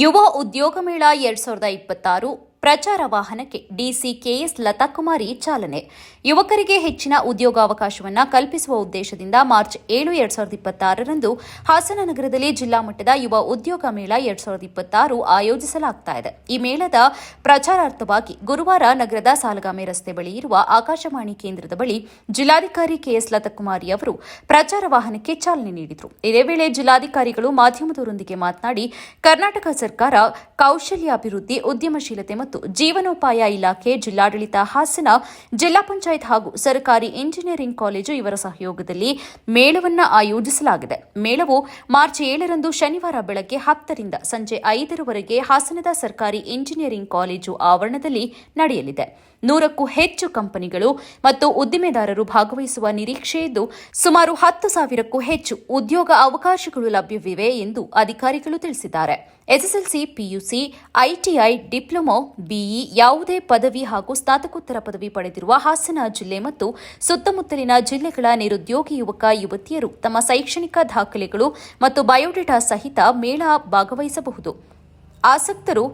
ಯುವ ಉದ್ಯೋಗ ಮೇಳ 2026 ಪ್ರಚಾರ ವಾಹನಕ್ಕೆ ಡಿಸಿ ಕೆಎಸ್ ಲತಾಕುಮಾರಿ ಚಾಲನೆ. ಯುವಕರಿಗೆ ಹೆಚ್ಚಿನ ಉದ್ಯೋಗಾವಕಾಶವನ್ನು ಕಲ್ಪಿಸುವ ಉದ್ದೇಶದಿಂದ ಮಾರ್ಚ್ 7, 2026ರಂದು ಹಾಸನ ನಗರದಲ್ಲಿ ಜಿಲ್ಲಾ ಮಟ್ಟದ ಯುವ ಉದ್ಯೋಗ ಮೇಳ 2026 ಆಯೋಜಿಸಲಾಗುತ್ತಿದೆ. ಈ ಮೇಳದ ಪ್ರಚಾರಾರ್ಥವಾಗಿ ಗುರುವಾರ ನಗರದ ಸಾಲಗಾಮೆ ರಸ್ತೆ ಬಳಿ ಇರುವ ಆಕಾಶವಾಣಿ ಕೇಂದ್ರದ ಬಳಿ ಜಿಲ್ಲಾಧಿಕಾರಿ ಕೆಎಸ್ ಲತಾಕುಮಾರಿ ಅವರು ಪ್ರಚಾರ ವಾಹನಕ್ಕೆ ಚಾಲನೆ ನೀಡಿದರು. ಇದೇ ವೇಳೆ ಜಿಲ್ಲಾಧಿಕಾರಿಗಳು ಮಾಧ್ಯಮದವರೊಂದಿಗೆ ಮಾತನಾಡಿ, ಕರ್ನಾಟಕ ಸರ್ಕಾರ ಕೌಶಲ್ಯಾಭಿವೃದ್ಧಿ, ಉದ್ಯಮಶೀಲತೆ ಮತ್ತು ಜೀವನೋಪಾಯ ಇಲಾಖೆ, ಜಿಲ್ಲಾಡಳಿತ ಹಾಸನ, ಜಿಲ್ಲಾ ಪಂಚಾಯತ್ ಹಾಗೂ ಸರ್ಕಾರಿ ಇಂಜಿನಿಯರಿಂಗ್ ಕಾಲೇಜು ಇವರ ಸಹಯೋಗದಲ್ಲಿ ಮೇಳವನ್ನು ಆಯೋಜಿಸಲಾಗಿದೆ. ಮೇಳವು ಮಾರ್ಚ್ 7ರಂದು ಶನಿವಾರ ಬೆಳಗ್ಗೆ 10ರಿಂದ ಸಂಜೆ 5ರವರೆಗೆ ಹಾಸನದ ಸರ್ಕಾರಿ ಇಂಜಿನಿಯರಿಂಗ್ ಕಾಲೇಜು ಆವರಣದಲ್ಲಿ ನಡೆಯಲಿದೆ. 100ಕ್ಕೂ ಹೆಚ್ಚು ಕಂಪನಿಗಳು ಮತ್ತು ಉದ್ದಿಮೆದಾರರು ಭಾಗವಹಿಸುವ ನಿರೀಕ್ಷೆ ಇದ್ದು, ಸುಮಾರು 10,000ಕ್ಕೂ ಹೆಚ್ಚು ಉದ್ಯೋಗ ಅವಕಾಶಗಳು ಲಭ್ಯವಿವೆ ಎಂದು ಅಧಿಕಾರಿಗಳು ತಿಳಿಸಿದ್ದಾರೆ. SSLC, PUC, ITI, diploma, BE, ಯಾವುದೇ ಪದವಿ ಹಾಗೂ ಸ್ನಾತಕೋತ್ತರ ಪದವಿ ಪಡೆದಿರುವ ಹಾಸನ ಜಿಲ್ಲೆ ಮತ್ತು ಸುತ್ತಮುತ್ತಲಿನ ಜಿಲ್ಲೆಗಳ ನಿರುದ್ಯೋಗಿ ಯುವಕ ಯುವತಿಯರು ತಮ್ಮ ಶೈಕ್ಷಣಿಕ ದಾಖಲೆಗಳು ಮತ್ತು ಬಯೋಡೇಟಾ ಸಹಿತ ಮೇಳ ಭಾಗವಹಿಸಬಹುದು. ಆಸಕ್ತರು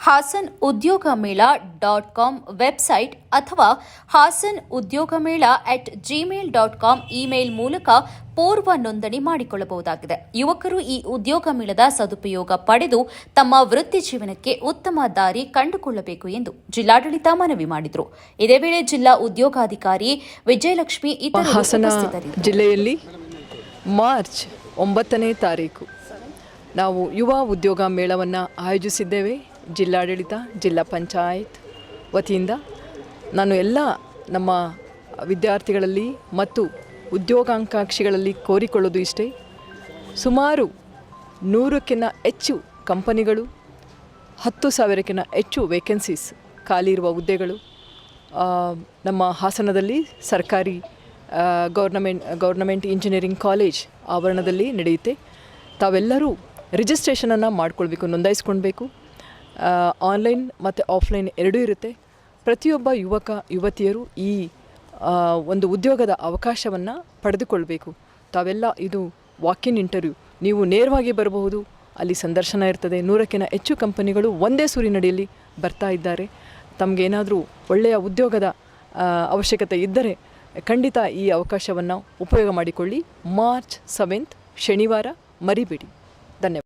hasanudyogmela.com ವೆಬ್ಸೈಟ್ ಅಥವಾ hasanudyogmela@gmail.com ಇಮೇಲ್ ಮೂಲಕ ಪೂರ್ವ ನೋಂದಣಿ ಮಾಡಿಕೊಳ್ಳಬಹುದಾಗಿದೆ. ಯುವಕರು ಈ ಉದ್ಯೋಗ ಮೇಳದ ಸದುಪಯೋಗ ಪಡೆದು ತಮ್ಮ ವೃತ್ತಿ ಜೀವನಕ್ಕೆ ಉತ್ತಮ ದಾರಿ ಕಂಡುಕೊಳ್ಳಬೇಕು ಎಂದು ಜಿಲ್ಲಾಡಳಿತ ಮನವಿ ಮಾಡಿದರು. ಇದೇ ವೇಳೆ ಜಿಲ್ಲಾ ಉದ್ಯೋಗಾಧಿಕಾರಿ ವಿಜಯಲಕ್ಷ್ಮಿ ಇತರರು ಉಪಸ್ಥಿತರಿದ್ದರು. ಜಿಲ್ಲೆಯಲ್ಲಿ ಮಾರ್ಚ್ 9ನೇ ತಾರೀಕು ನಾವು ಯುವ ಉದ್ಯೋಗ ಮೇಳವನ್ನು ಆಯೋಜಿಸಿದ್ದೇವೆ. ಜಿಲ್ಲಾಡಳಿತ, ಜಿಲ್ಲಾ ಪಂಚಾಯತ್ ವತಿಯಿಂದ ನಾನು ಎಲ್ಲ ನಮ್ಮ ವಿದ್ಯಾರ್ಥಿಗಳಲ್ಲಿ ಮತ್ತು ಉದ್ಯೋಗಾಕಾಂಕ್ಷಿಗಳಲ್ಲಿ ಕೋರಿಕೊಳ್ಳೋದು ಇಷ್ಟೇ, ಸುಮಾರು 100ಕ್ಕಿಂತ ಹೆಚ್ಚು ಕಂಪನಿಗಳು, 10,000ಕ್ಕಿಂತ ಹೆಚ್ಚು ವೇಕೆನ್ಸೀಸ್, ಖಾಲಿ ಇರುವ ಹುದ್ದೆಗಳು ನಮ್ಮ ಹಾಸನದಲ್ಲಿ ಸರ್ಕಾರಿ ಗೌರ್ನಮೆಂಟ್ ಇಂಜಿನಿಯರಿಂಗ್ ಕಾಲೇಜ್ ಆವರಣದಲ್ಲಿ ನಡೆಯುತ್ತೆ. ತಾವೆಲ್ಲರೂ ರಿಜಿಸ್ಟ್ರೇಷನನ್ನು ಮಾಡ್ಕೊಳ್ಬೇಕು, ನೋಂದಾಯಿಸ್ಕೊಳ್ಬೇಕು. ಆನ್ಲೈನ್ ಮತ್ತು ಆಫ್ಲೈನ್ ಎರಡೂ ಇರುತ್ತೆ. ಪ್ರತಿಯೊಬ್ಬ ಯುವಕ ಯುವತಿಯರು ಈ ಒಂದು ಉದ್ಯೋಗದ ಅವಕಾಶವನ್ನು ಪಡೆದುಕೊಳ್ಬೇಕು. ತಾವೆಲ್ಲ ಇದು ವಾಕ್-ಇನ್ ಇಂಟರ್ವ್ಯೂ, ನೀವು ನೇರವಾಗಿ ಬರಬಹುದು, ಅಲ್ಲಿ ಸಂದರ್ಶನ ಇರ್ತದೆ. 100ಕ್ಕಿಂತ ಹೆಚ್ಚು ಕಂಪನಿಗಳು ಒಂದೇ ಸೂರಿನಡಿಯಲ್ಲಿ ಬರ್ತಾ ಇದ್ದಾರೆ. ತಮಗೇನಾದರೂ ಒಳ್ಳೆಯ ಉದ್ಯೋಗದ ಅವಶ್ಯಕತೆ ಇದ್ದರೆ ಖಂಡಿತ ಈ ಅವಕಾಶವನ್ನು ಉಪಯೋಗ ಮಾಡಿಕೊಳ್ಳಿ. ಮಾರ್ಚ್ 7 ಶನಿವಾರ ಮರಿಬೇಡಿ. ಧನ್ಯವಾದ.